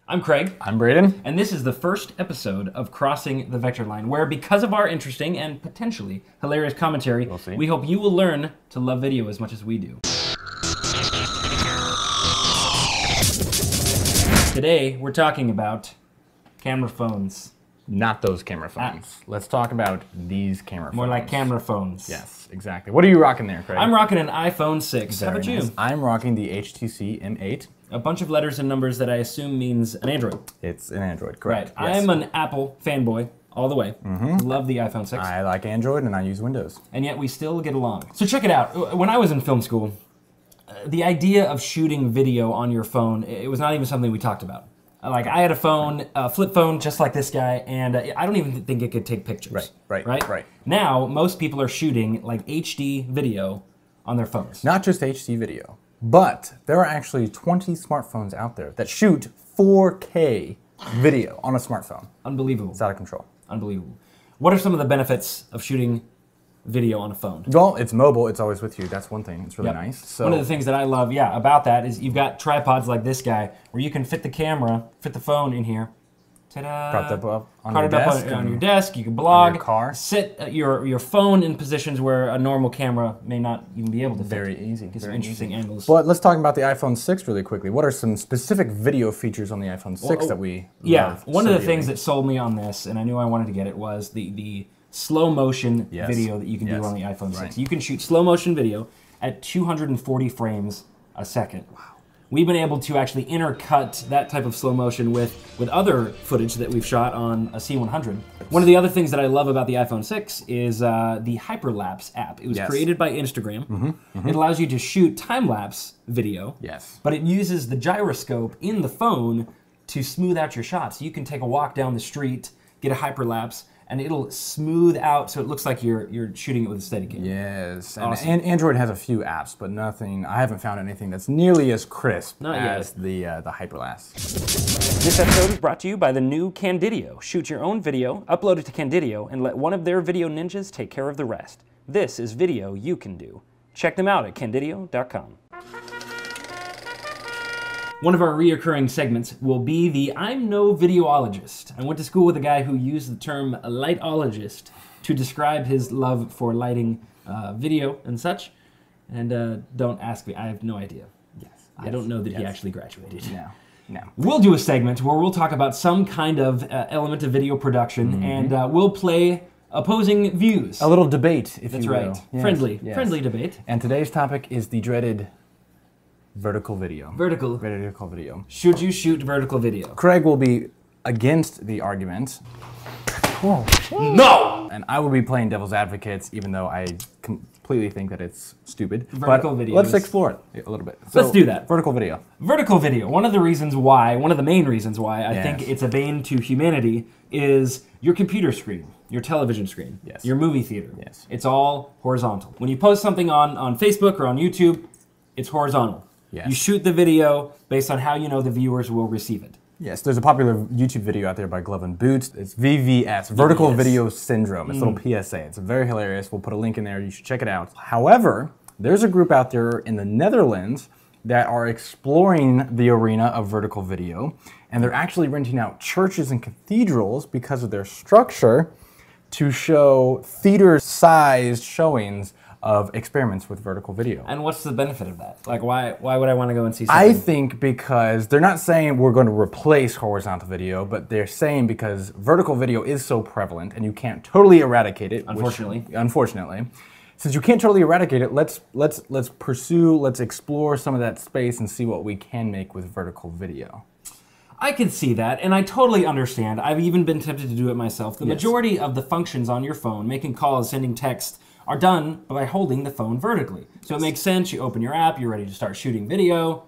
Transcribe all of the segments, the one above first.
I'm Craig. I'm Braden. And this is the first episode of Crossing the Vector Line, where because of our interesting and potentially hilarious commentary, we hope you will learn to love video as much as we do. Today, we're talking about camera phones. Not those camera phones. Let's talk about these camera phones. More like camera phones. Yes, exactly. What are you rocking there, Craig? I'm rocking an iPhone 6. How about you? I'm rocking the HTC M8. A bunch of letters and numbers that I assume means an Android. It's an Android, correct. Right. Yes. I'm an Apple fanboy all the way. Love the iPhone 6. I like Android and I use Windows. And yet we still get along. So check it out. When I was in film school, the idea of shooting video on your phone, it was not even something we talked about. Like, I had a phone, a flip phone just like this guy, and I don't even think it could take pictures. Right. Now, most people are shooting like HD video on their phones. Not just HD video, but there are actually 20 smartphones out there that shoot 4K video on a smartphone. Unbelievable. It's out of control. Unbelievable. What are some of the benefits of shooting video on a phone? Well, it's mobile. It's always with you. That's one thing. It's really nice. So one of the things that I love, about that is you've got tripods like this guy where you can fit the camera, fit the phone in here. Ta-da! Prop it up on your desk. On your desk. You can blog. On your car. Sit your phone in positions where a normal camera may not even be able to fit. Very easy. Get some interesting angles. But let's talk about the iPhone 6 really quickly. What are some specific video features on the iPhone 6 that we love? One of the things that sold me on this, and I knew I wanted to get it, was the slow motion video that you can do on the iPhone 6. You can shoot slow motion video at 240 frames a second. Wow. We've been able to actually intercut that type of slow motion with other footage that we've shot on a C100. One of the other things that I love about the iPhone 6 is the Hyperlapse app. It was created by Instagram. It allows you to shoot time-lapse video, but it uses the gyroscope in the phone to smooth out your shots. You can take a walk down the street, get a hyperlapse, and it'll smooth out so it looks like you're shooting it with a Steadicam. Yes, awesome. And Android has a few apps, but nothing. I haven't found anything that's nearly as crisp as the hyperlapse. This episode is brought to you by the new Candidio. Shoot your own video, upload it to Candidio, and let one of their video ninjas take care of the rest. This is video you can do. Check them out at candidio.com. One of our reoccurring segments will be the I'm no videologist. I went to school with a guy who used the term lightologist to describe his love for lighting video and such. And don't ask me, I have no idea. I don't know that he actually graduated. No. We'll do a segment where we'll talk about some kind of element of video production, and we'll play opposing views. A little debate, if you will. That's right. Friendly debate. And today's topic is the dreaded vertical video. Vertical video. Should you shoot vertical video? Craig will be against the argument. No! And I will be playing devil's advocate, even though I completely think that it's stupid. Vertical video. Let's explore it a little bit. Let's do that. Vertical video. Vertical video. One of the main reasons why I think it's a bane to humanity is your computer screen, your television screen, your movie theater. It's all horizontal. When you post something on Facebook or on YouTube, it's horizontal. You shoot the video based on how you know the viewers will receive it. Yes, there's a popular YouTube video out there by Glove and Boots. It's VVS, Vertical Video Syndrome. It's a little PSA. It's very hilarious. We'll put a link in there. You should check it out. However, there's a group out there in the Netherlands that are exploring the arena of vertical video, and they're actually renting out churches and cathedrals because of their structure to show theater-sized showings of experiments with vertical video. And what's the benefit of that? Like, why would I want to go and see something? I think because they're not saying we're going to replace horizontal video, but they're saying because vertical video is so prevalent and you can't totally eradicate it. Unfortunately. Since you can't totally eradicate it, let's explore some of that space and see what we can make with vertical video. I can see that, and I totally understand. I've even been tempted to do it myself. The majority of the functions on your phone, making calls, sending text, are done by holding the phone vertically. So it makes sense. You open your app, you're ready to start shooting video.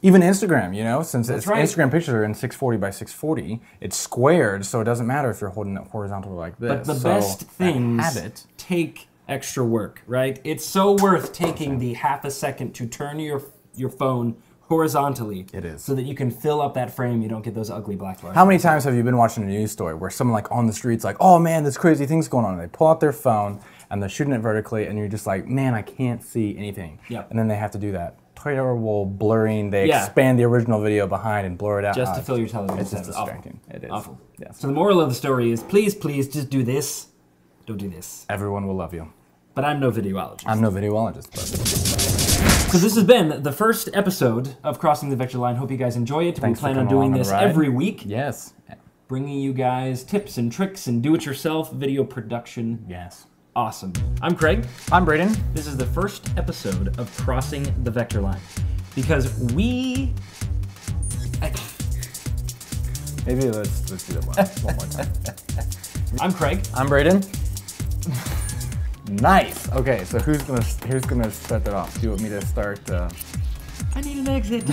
Even Instagram, since Instagram pictures are in 640 by 640, it's squared, so it doesn't matter if you're holding it horizontal like this. But the best things take extra work, right? It's so worth taking the half a second to turn your phone horizontally. It is. So that you can fill up that frame, you don't get those ugly black bars. How many times have you been watching a news story where someone on the street's like, oh man, this crazy thing's going on, and they pull out their phone and they're shooting it vertically and you're just like, man, I can't see anything. And then they have to do that terrible blurring. They expand the original video behind and blur it out. Just to fill your television. It's just distracting. It is. Awful. Yes. So the moral of the story is, please, please, just do this. Don't do this. Everyone will love you. But I'm no videologist. I'm no videologist, but... So this has been the first episode of Crossing the Vector Line. Hope you guys enjoy it. Thanks we plan on doing this every week. Yes. Bringing you guys tips and tricks and do-it-yourself video production. Yes. Awesome. I'm Craig. I'm Braden. This is the first episode of Crossing the Vector Line. Because we... Maybe let's do that one more time. I'm Craig. I'm Braden. Nice. Okay, so who's gonna start that off? Do you want me to start? I need an exit.